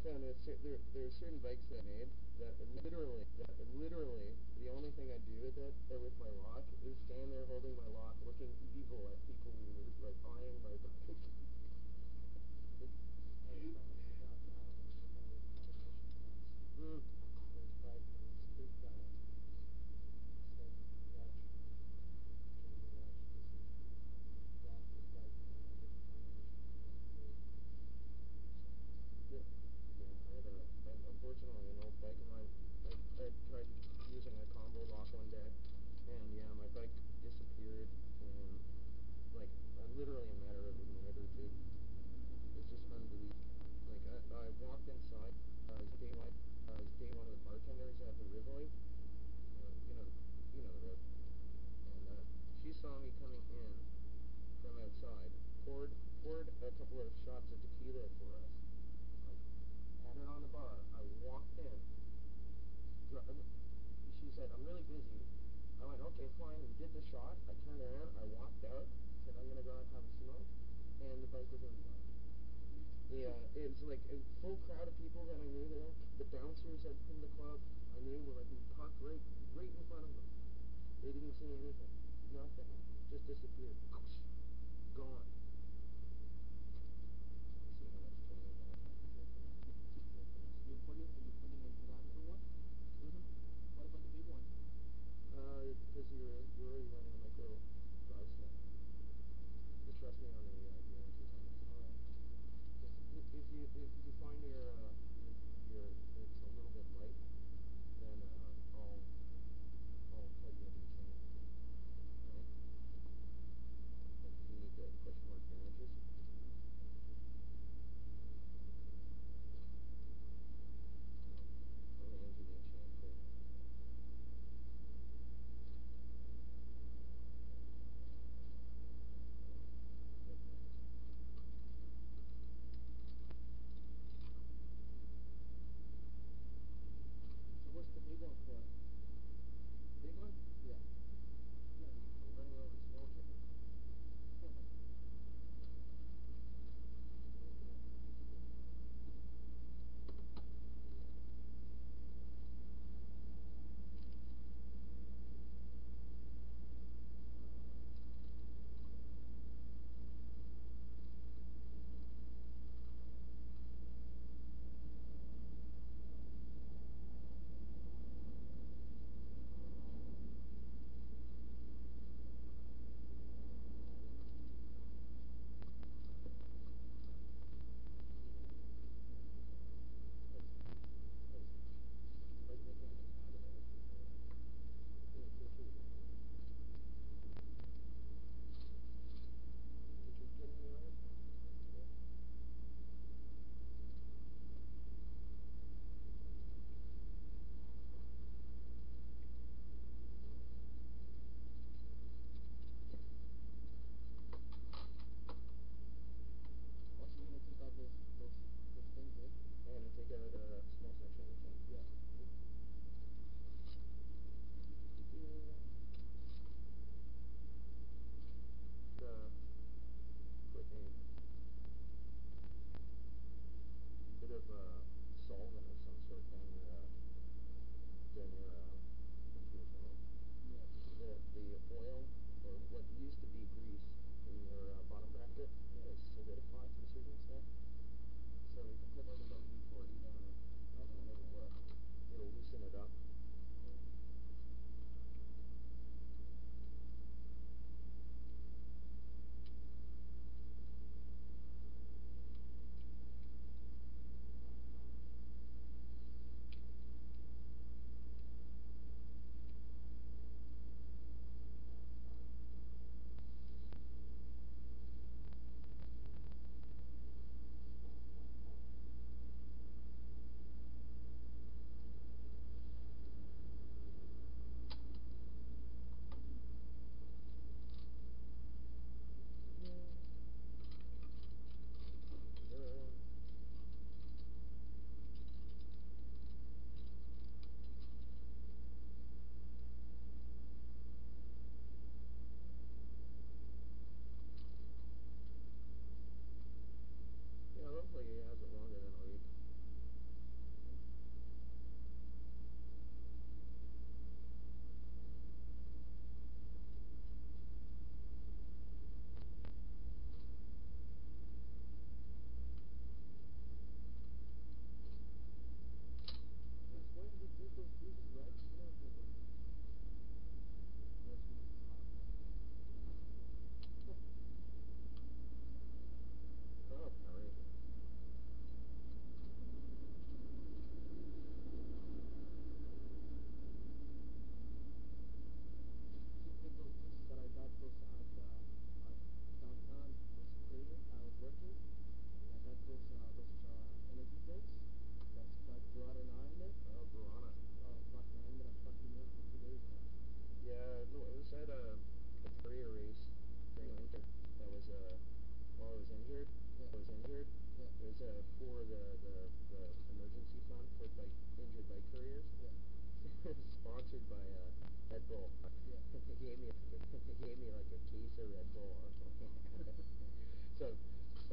found is there are certain bikes that I made that literally the only thing I do with it or with my lock is stand there holding my lock, looking evil at people who are like eyeing my bike. Unfortunately, an old bike of mine, I tried using a combo lock one day, and yeah, my bike disappeared in, like, literally a matter of a minute or two. It's just unbelievable. Like, I walked inside, I was dating one of the bartenders at the Rivoli, you know the Riv, and she saw me coming in from outside, poured a couple of shots of tequila for us. Had it on the bar. I walked in. She said, "I'm really busy." I went, "Okay, fine." We did the shot. I turned around. I walked out. Said, "I'm gonna go out and have a smoke," and the bike was already gone. Yeah, it was like a full crowd of people that I knew there. The bouncers from the club I knew were like parked right in front of them. They didn't see anything. Nothing. Just disappeared. Gone. Let's see how much training I have. Are you putting into that little one? Mm-hmm. What about the big one? Because you're already running a micro drive set. Just trust me on the guarantees on this. Alright. If you find your it's a little bit light, then I'll tell you a new chain. Right? But if you need to push more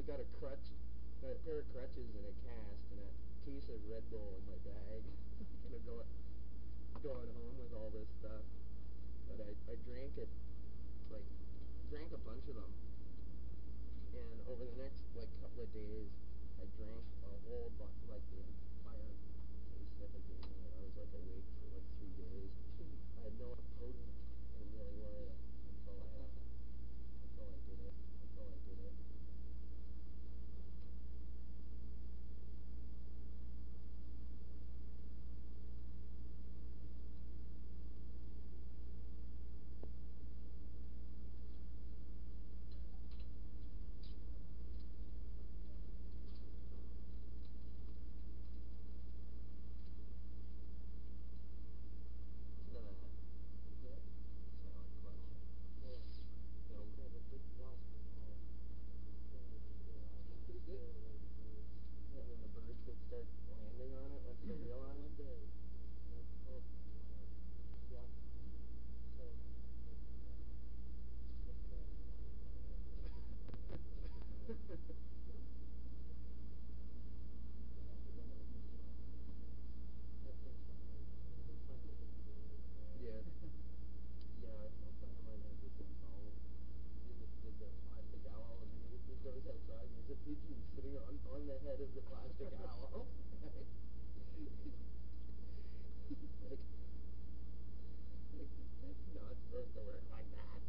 got a crutch, got a pair of crutches and a cast and a case of Red Bull in my bag. Going home with all this stuff. But I drank it, like, drank a bunch of them. And over the next, like, couple of days, I drank a whole bunch, like, the entire case that they gave me, and I was, like, awake for, like, 3 days. I had no idea how potent it really was until I did it. On the head of the plastic owl. That's not supposed to work like that.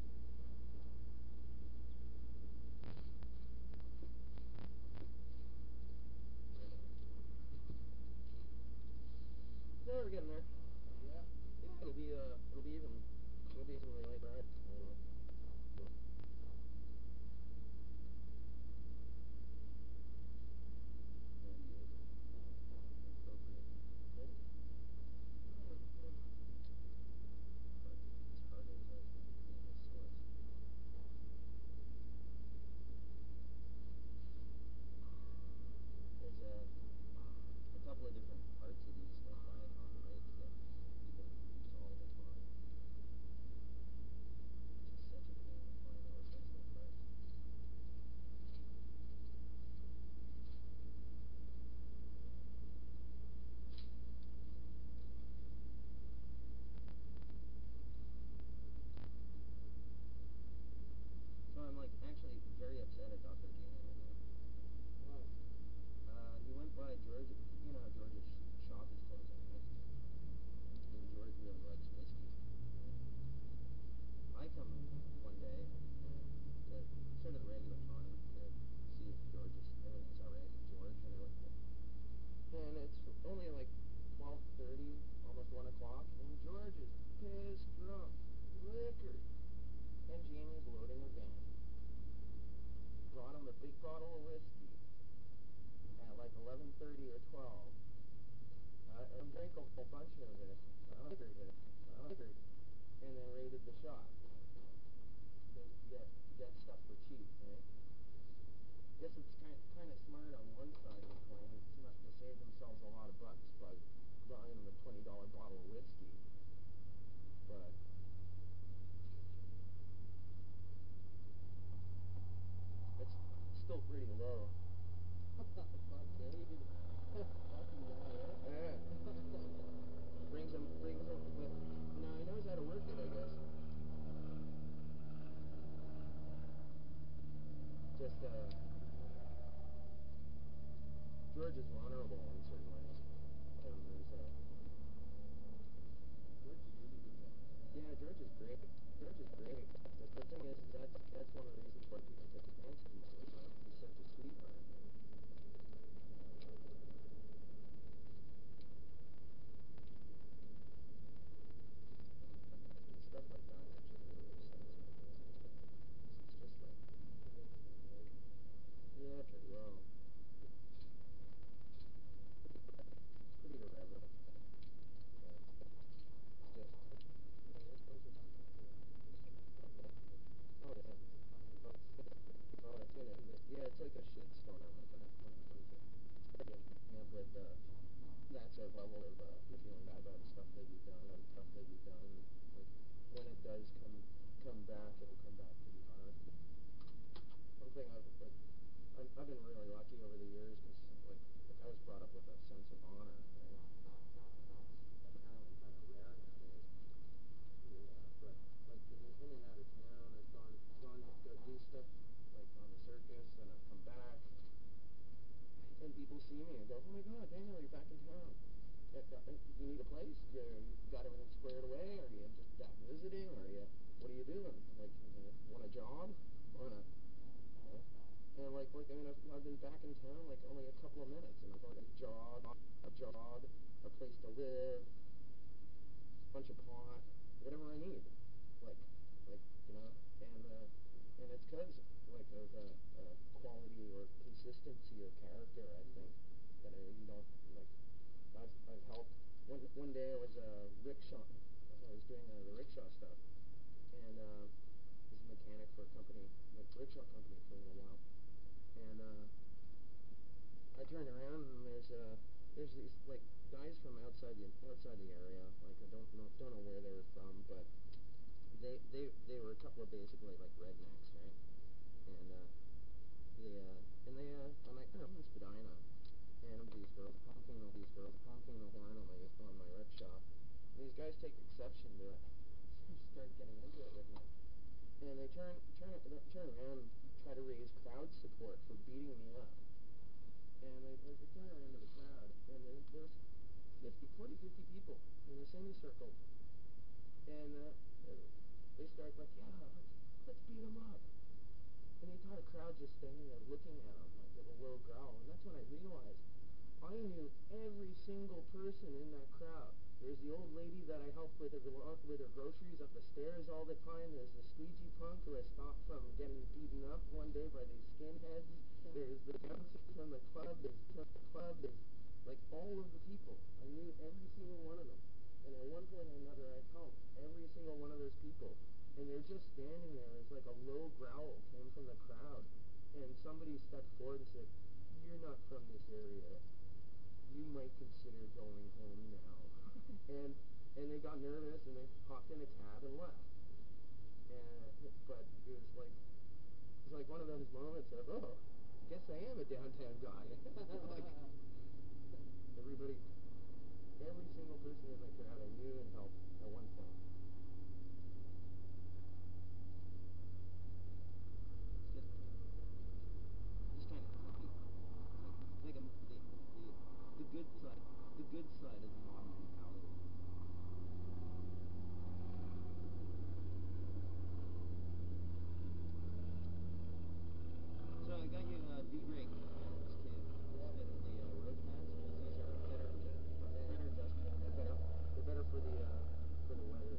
Yeah, we're getting there. Yeah. Yeah, it'll be even really late ride. I don't know. There's a couple of different parts of these diet hopping rates that people use all the time. It's just such a pain to find a replacement part. So I'm like actually very upset at Dr. Jamie right now. Why? He went by George. You know how George's shop is closing, right? And George really likes whiskey. I come one day at sort of the regular time to see if everything's all right with George, and it's only like 12:30, almost 1 o'clock, and George is pissed drunk, liquored, and Jamie's loading her van. Brought him a big bottle of whiskey at like 11:30 or 12. I drank a whole bunch of it. I liquored, and then raided the shop. Because you get stuff for cheap, right? Guess it's kind of smart on one side of the coin. They must have saved themselves a lot of bucks by buying them a $20 bottle of whiskey. But it's still pretty low. Fuck, David. Fucking guy, eh? Yeah. brings him with. No, he knows how to work it, I guess. Just George is vulnerable in certain ways, and there's George is really good guy. yeah, George is great. But the thing is, that's one of the reasons why people take advantage of him all the time. He's such a sweetheart. And stuff like that actually really upsets me. It's just like, yeah, pretty well. It's pretty irreverent. But it's just, Yeah, those are not good for you. one day I was rickshaw. I was doing the rickshaw stuff, and was a mechanic for a company, like rickshaw company, for a little while. And I turned around and there's these like guys from outside the area. Like I don't know where they were from, but they were a couple of basically like rednecks, right? And I'm like, oh, I'm in Spadina, and these girls honking the horn on my rickshaw. And these guys take exception to it. Start getting into it with me, and they turn around and try to raise crowd support for beating me up. And they turn around to the crowd, and there's 40, 50 people in a semicircle, and they start like, yeah, let's beat them up. And the entire crowd just standing there looking at them like with a low growl. And that's when I realized I knew every single person in that crowd. There's the old lady that I helped with her groceries up the stairs all the time. There's the squeegee punk who I stopped from getting beaten up one day by these skinheads. There's the bouncer from the club. There's like all of the people. I knew every single one of them. And at one point or another, I helped every single one of those people. And they're just standing there as like a low growl came from the crowd. And somebody stepped forward and said, "You're not from this area. You might consider going home now." and they got nervous and they hopped in a cab and left. But it was like one of those moments of, oh, I guess I am a downtown guy. Like every single person in the crowd I knew and helped at one point. Just kind of clicky. It's like the good side of the modern mentality. So I got you V-brake pads too, instead of the road pads, because these are better adjustable and they're better for the weather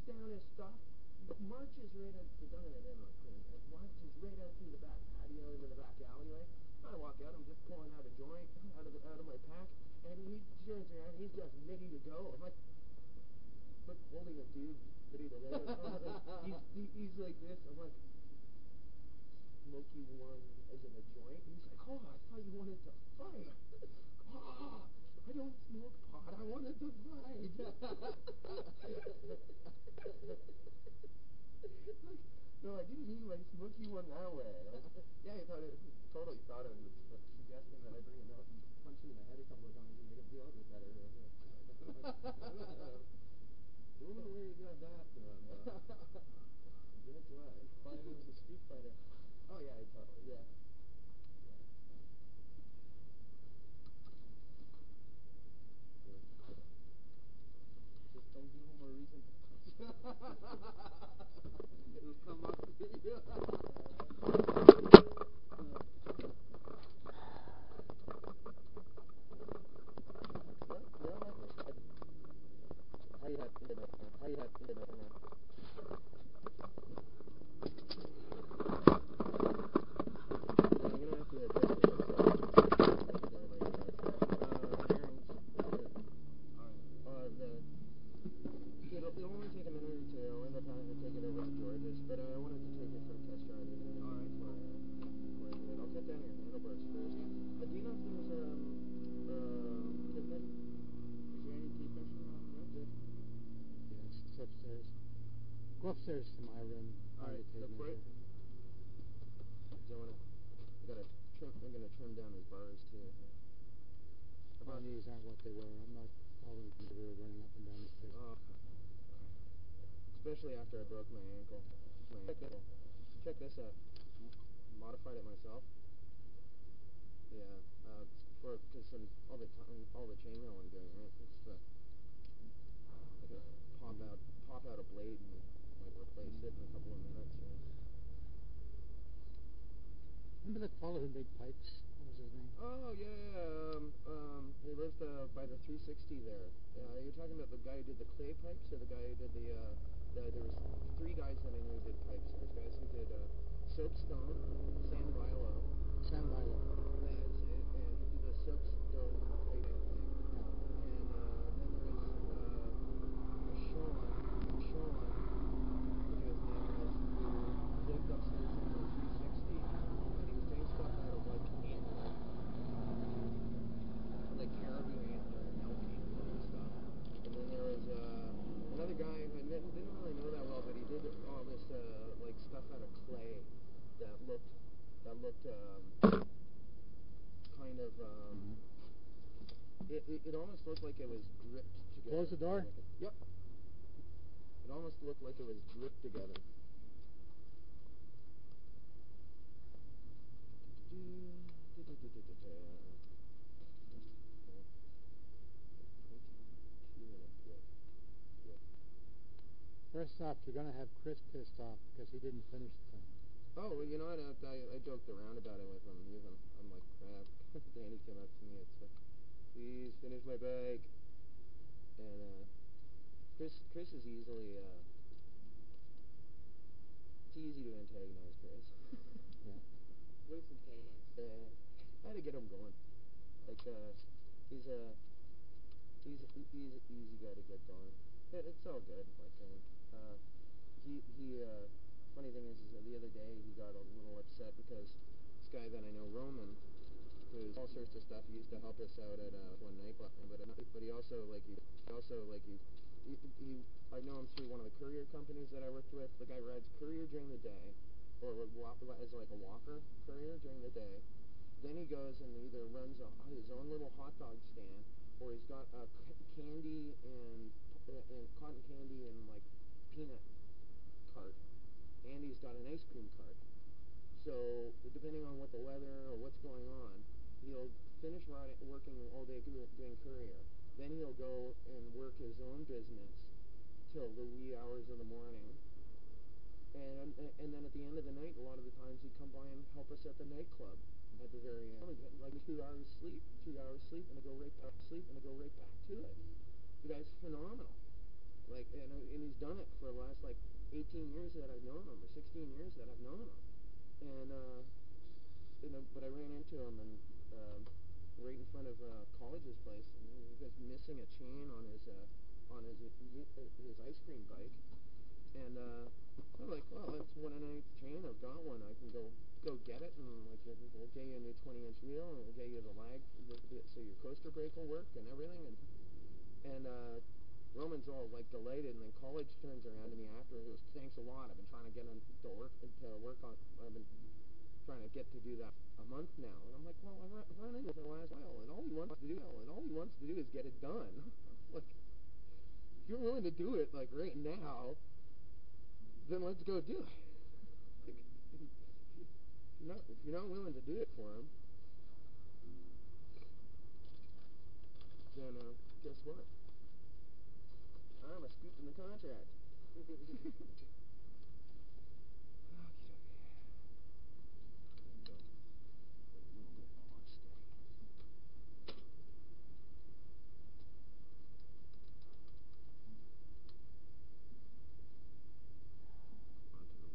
lays down his stuff, marches right up to marches right out through the back patio into the back alleyway. I walk out, I'm just pulling out a joint out of my pack, and he turns around, he's just ready to go. I'm like holding a dude ready to let it. He's like this. I'm like, smoke you one as in a joint? He's like, oh, I thought you wanted to fight. Oh, I don't smoke pot. I wanted to fight. No, I didn't mean like smoke you one that way. Yeah, I totally thought it was suggesting that I bring him out and punch him in the head a couple of times and make him feel a bit better. I don't know where you got that from. That's right. Thought he was a street fighter. Oh yeah, totally. Yeah. Just don't give him a reason to punch. It'll come up to you. It'll only take a minute or two. I'll end up having to take it over to George's, but I wanted to take it for a test drive. All right. I'll cut down your handlebars first. Do you know if there's pivot? Is there any toothbrush around the room? Yes, it's upstairs. Go upstairs to my room. All right, look for it. I'm gonna trim down his bars too. My knees aren't what they were. I'm not always running up and down the stairs. Oh. Especially after I broke my ankle. Check this out. Modified it myself. Yeah, because all the chainmail I'm doing, right? It's I could pop out a blade and like replace it in a couple of minutes. Or... Remember that fellow who made pipes? What was his name? Oh yeah, he lived by the 360 there. You're talking about the guy who did the clay pipes, or the guy who did there was three guys that I knew who did pipes. There was guys who did soapstone, Sam Bilo. Sam Bilo. And the soapstone plating thing. Yeah. And then there's Sean, I forget his name was, who lived upstairs in the 360, and he was doing stuff out of like antler, like caribou antler and elk antler and stuff. And then there was another guy who I didn't really know that well, but he did all this like stuff out of clay that looked kind of it almost looked like it was dripped together. Close the door? Yep. It almost looked like it was dripped together. First off, you're going to have Chris pissed off because he didn't finish the thing. Oh, well, you know what? I joked around about it with him. I'm like, Danny came up to me and said, please finish my bike. And Chris is easily, it's easy to antagonize Chris. Yeah. What's antagonize? I had to get him going. Like, he's an easy guy to get going. It's all good. Like, funny thing is the other day he got a little upset because this guy that I know, Roman, who's all sorts of stuff. He used to help us out at one nightclub, but he also I know him through one of the courier companies that I worked with. The guy rides courier during the day, or as like a walker courier during the day. Then he goes and either runs his own little hot dog stand, or he's got candy and cotton candy and like peanut cart, and he's got an ice cream cart. So depending on what the weather or what's going on, he'll finish working all day doing courier. Then he'll go and work his own business till the wee hours of the morning. And then at the end of the night, a lot of the times he'd come by and help us at the nightclub at the very end. Like 2 hours sleep, and I go right back to it. The guy's phenomenal. Like, and he's done it for the last like 18 years that I've known him, or 16 years that I've known him. And but I ran into him and right in front of college's place, and he was missing a chain on his ice cream bike. And I'm like, well, that's 1/9 chain. I've got one. I can go get it, and like we'll get you a new 20-inch wheel, and we'll get you the lag so your coaster brake will work and everything. And Roman's all like delighted, and then college turns around to me after and goes, thanks a lot. I've been trying to get him to work on. I've been trying to get to do that a month now, and I'm like, well, I've run into him for the last while, and all he wants to do is get it done. Like, if you're willing to do it like right now, then let's go do it. Like, if you're not willing to do it for him, then guess what? I'm a scoop in the contract. Onto the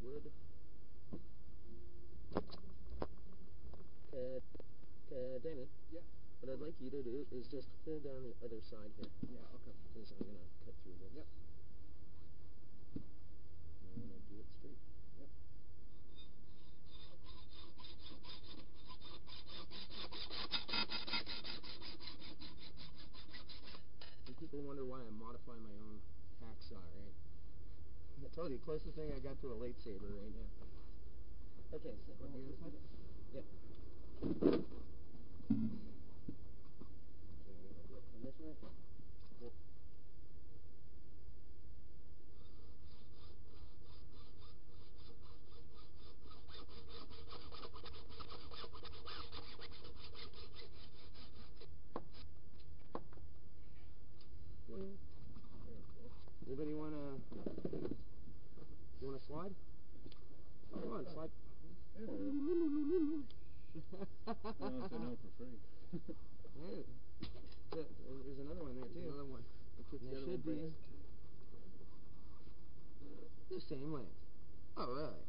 wood. Danny? Yeah. What I'd like you to do is just hold down the other side here. Yeah, okay. Because I'm going to cut through this. Yep. And I'm going to do it straight. Yep. And people wonder why I modify my own hacksaw, right? I told you, closest thing I got to a lightsaber right now. Okay, so on the other side? Yeah. From this way? Cool. Anybody wanna slide? Come on, slide. I don't say no for free. Yeah. There's another one there too. Another one. There should be the same length. All right.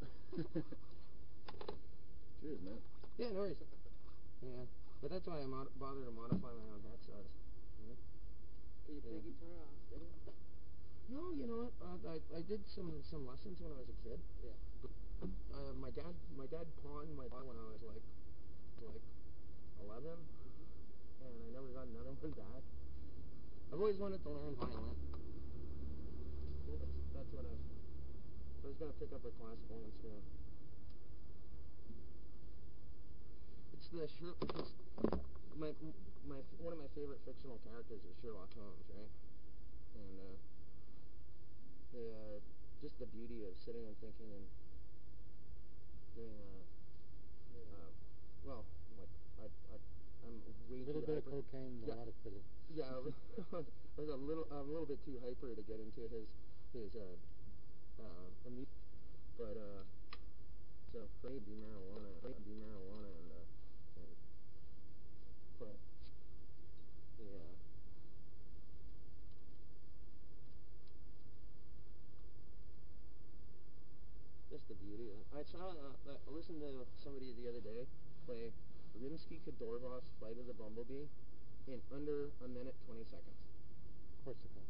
Cheers, man. Yeah, no worries. Yeah, but that's why I bother to modify my own hacksaws. Yeah. Can you play guitar off, Danny? No, you know what? I did some lessons when I was a kid. Yeah. My dad pawned my guitar when I was like 11, and I never got another one back. I've always wanted to learn violin. That's what I was going to pick up a classical instrument. It's one of my favorite fictional characters is Sherlock Holmes, right? And just the beauty of sitting and thinking and doing well, like I'm way too hyper. A little bit of cocaine, a lot of fiddle. Yeah, I was a little bit too hyper to get into his amusement, but so for me it'd be marijuana, and but yeah. Just the beauty of it. I listened to somebody the other day play Rimsky-Korsakov's Flight of the Bumblebee in under a minute 20 seconds. Korsakov.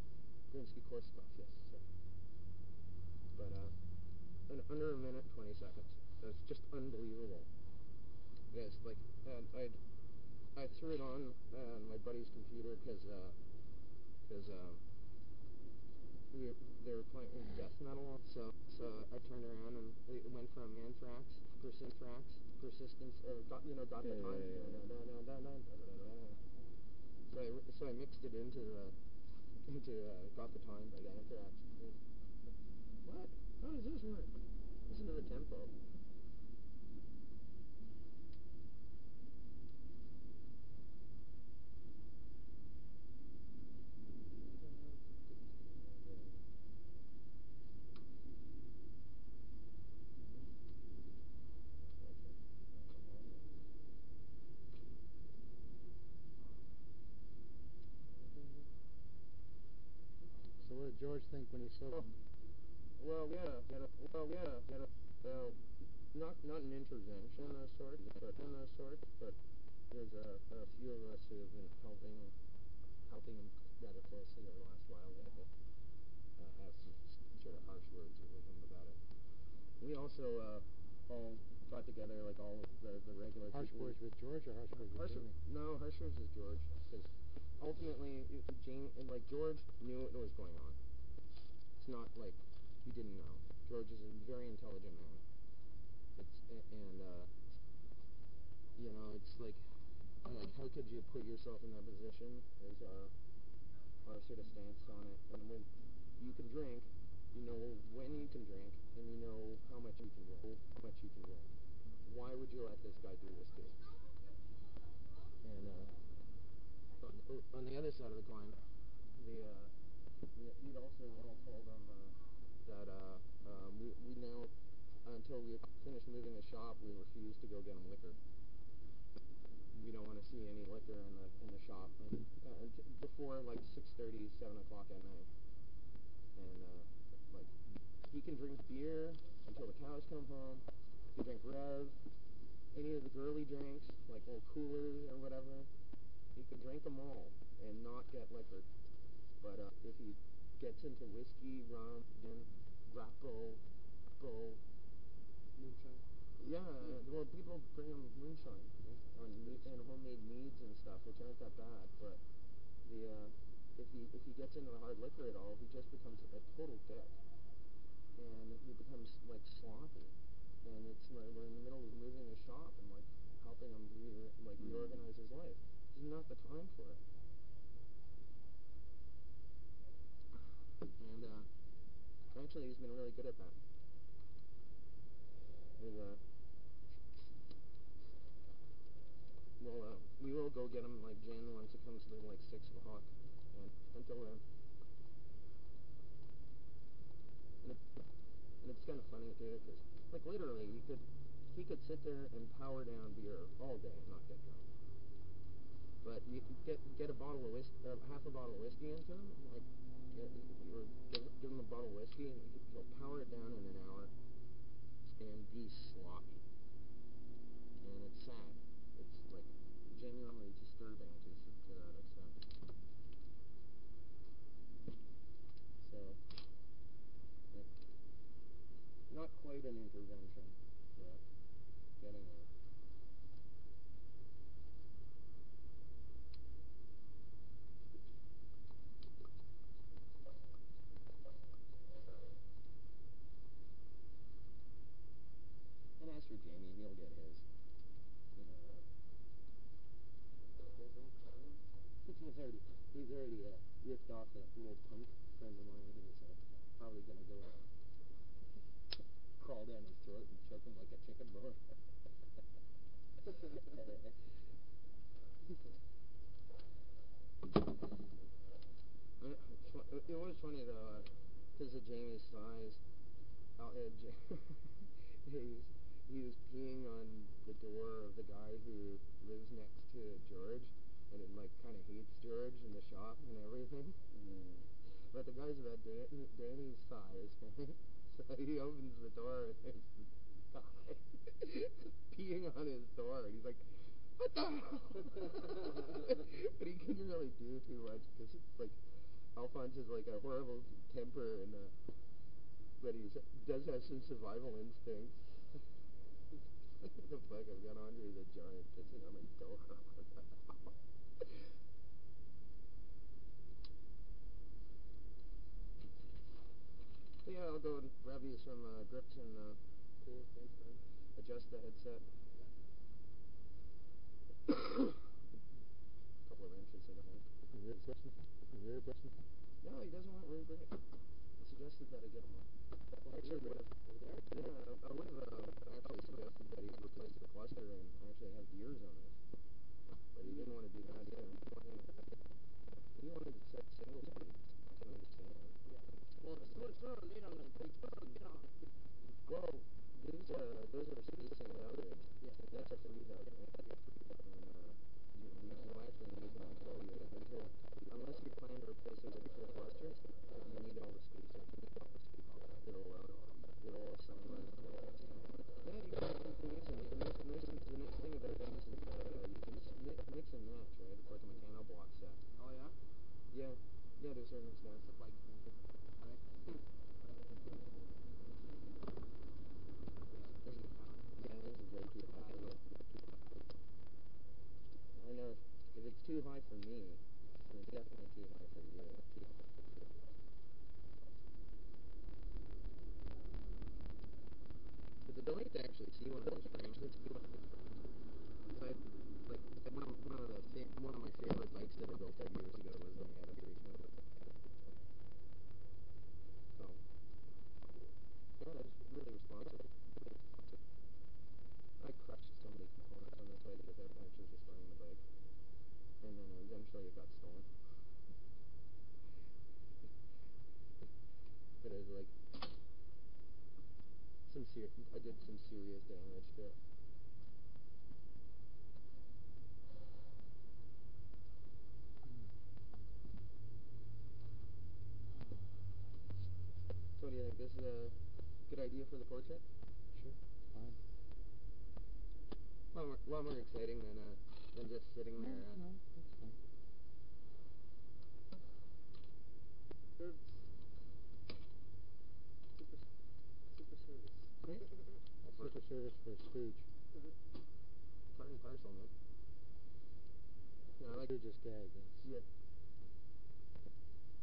Rimsky-Korsakov, yes, sir. But in under a minute 20 seconds. That's just unbelievable. Yes, like I threw it on my buddy's computer because they were playing death metal, so I turned around and it went from Anthrax, Persistence, got the time. So I mixed it into Got the Time by Anthrax. What? How does this work? Listen to the tempo. So what did George think when he saw him? Well, yeah, not an intervention of sorts, but there's a few of us who have been helping him rather closely over the last while. We had to have some sort of harsh words with him about it. We also all got together, like all of the regular Harsh people. words with George or harsh words with Jamie? No, harsh words with George, because ultimately, George knew what was going on. It's not like he didn't know. George is a very intelligent man. It's like how could you put yourself in that position is our sort of stance on it. And when you can drink, you know when you can drink, and you know how much you can drink. Why would you let this guy do this to you? And on the other side of the coin, we'd also all told him that we now, until we finished moving the shop, we refused to go get him liquor. We don't want to see any liquor in the shop before like 6:30, 7 o'clock at night. And he can drink beer until the cows come home. He can drink Rev, any of the girly drinks, like little coolers or whatever. He can drink them all and not get liquor. But if he gets into whiskey, rum, gin, grapple, Moonshine. yeah, well, people bring him moonshine and homemade meads and stuff, which aren't that bad. But if he gets into the hard liquor at all, he just becomes a total dick, and he becomes like sloppy. And it's like we're in the middle of moving the shop and like helping him reorganize his life. This is not the time for it. And actually, he's been really good at that. We will go get him like gin once it comes to like 6 o'clock, and until then. And it's kind of funny too, because like literally he could sit there and power down beer all day and not get drunk. But you get a bottle of whiskey, half a bottle of whiskey into him, like give him a bottle of whiskey, and he'll power it down in an hour and be sloppy. And it's sad. It's like genuinely disturbing to that extent. So, not quite an intervention, but getting there. And as for Jamie, he'll get his. You know that. He's already ripped off that little punk friend of mine who's probably going to go crawl down his throat and choke him like a chicken bone. It was funny though, because of Jamie's size. He was peeing on the door of the guy who lives next to George, and it like kind of hates George in the shop and everything. But the guy's about Danny's size, right? So he opens the door and there's this guy peeing on his door, and he's like, "What the hell?" But he couldn't really do too much because like Alphonse is like a horrible temper, and but he does have some survival instincts. What the fuck? I've got Andre the Giant pissing on my door. Yeah, I'll go and grab you some grips and Cool, thanks, man. adjust the headset. Couple of inches at a time. Is there a question? No, he doesn't want really great. I suggested that I get him one. Actually, I would have actually suggested that he replace the cluster and actually have gears on it. But he didn't want to do that either. He wanted to set single speed. I can understand. Yeah. Well, sooner or later, I'm going to take it off. Well, those are spacing outrigs. Yeah. That's a free hub, right? And you actually need them until unless you plan to replace it with a full cluster, you need all the spacing. It'll I'd like to actually see one of those frames. I, like, one of my favorite bikes that I built out years ago was when I had a 320. So, yeah, that was really responsive. I crushed so many components on this bike without actually destroying the bike. And then eventually it got stolen. But it was like, I did some serious damage to it. So what do you think? This is a good idea for the portrait? Sure, fine. A lot more exciting than just sitting there. No, that's fine. Good. Super service. Super service for a stooge. Part and parcel, man. Yeah, I like Stooge is gag. Yeah.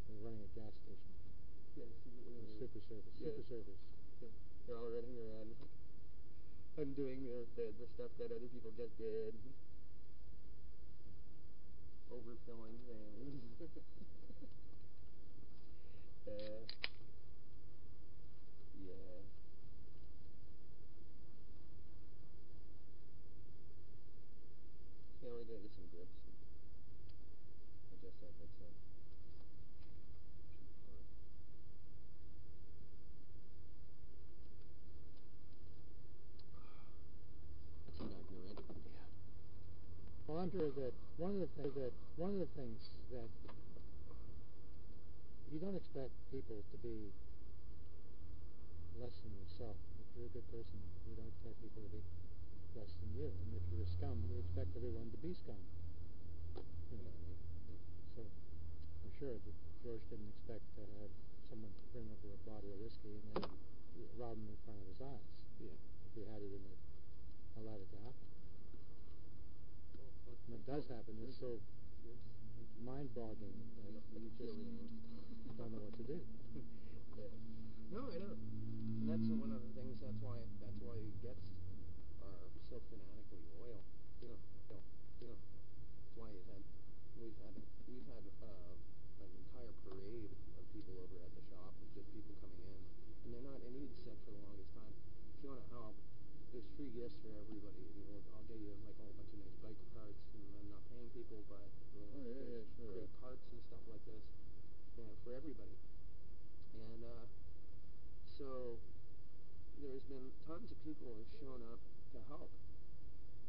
They're running a gas station. Yeah, Super service. Yeah. Super service. Yeah. They're all running around undoing the stuff that other people just did. Overfilling things. Yeah. Yeah, we did some grips. Adjust that headset. Should be fine. Come back here, right? Yeah. Well, I'm sure that one of the things that you don't expect people to be less than yourself. If you're a good person, you don't expect people to be less than you. And if you're a scum, you expect everyone to be scum. You know what I mean? So I'm sure that George didn't expect to have someone bring over a bottle of whiskey and then rob him in front of his eyes. Yeah. If he had, he wouldn't have allowed it to happen. When it does happen, it's so mind-boggling that you just don't know what to do. Yeah. No, I don't. And that's one of the things. That's why Gets are so fanatically loyal. You know. That's why we've had an entire parade of people over at the shop, of just people coming in, and they're not. And he said for the longest time, if you want to help, there's free gifts for everybody. You know, I'll get you like a whole bunch of nice bike parts, and I'm not paying people, but there's great parts and stuff like this, for everybody. And so there's been tons of people who have shown up to help,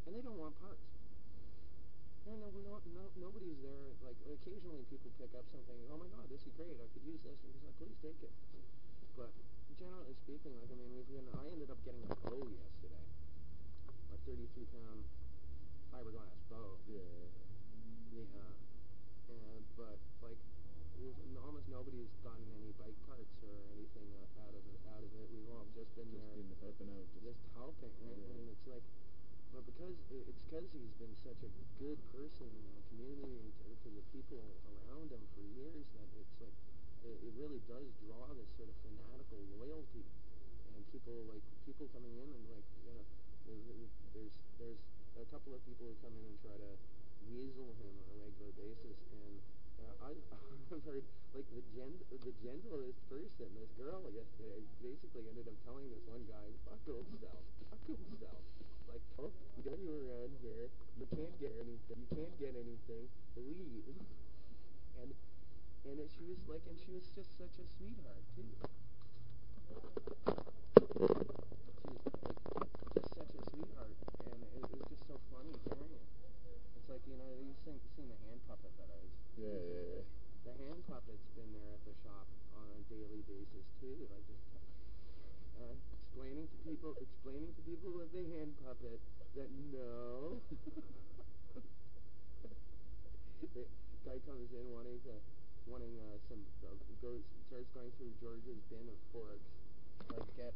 and they don't want parts. And nobody's there. Like, occasionally people pick up something. Oh my God, this is great! I could use this. And he's like, please take it. But generally speaking, like, I mean, I ended up getting a bow yesterday, a 33-pound fiberglass bow. Yeah. But like, almost nobody's gotten any bike parts or anything out of it. We've all just been there, helping out, just helping, right? Yeah. And it's like, but because he's been such a good person in the community and to the people around him for years, that it's like it really does draw this sort of fanatical loyalty, and people coming in and, like, you know, there's a couple of people who come in and try to weasel him on a regular basis, and I've heard, like, the gentlest person, this girl yesterday, basically ended up telling this one guy, fuck himself. Like, oh, get you around here, you can't get anything, leave. And she was like, and she was just such a sweetheart too. She was, like, just such a sweetheart, and it was just so funny hearing it. It's like, you know, you've seen the hand puppet that I was using, right? The hand puppet's been there at the shop on a daily basis too. Like, just explaining to people with the hand puppet that no. The guy comes in starts going through George's bin of forks. Like, get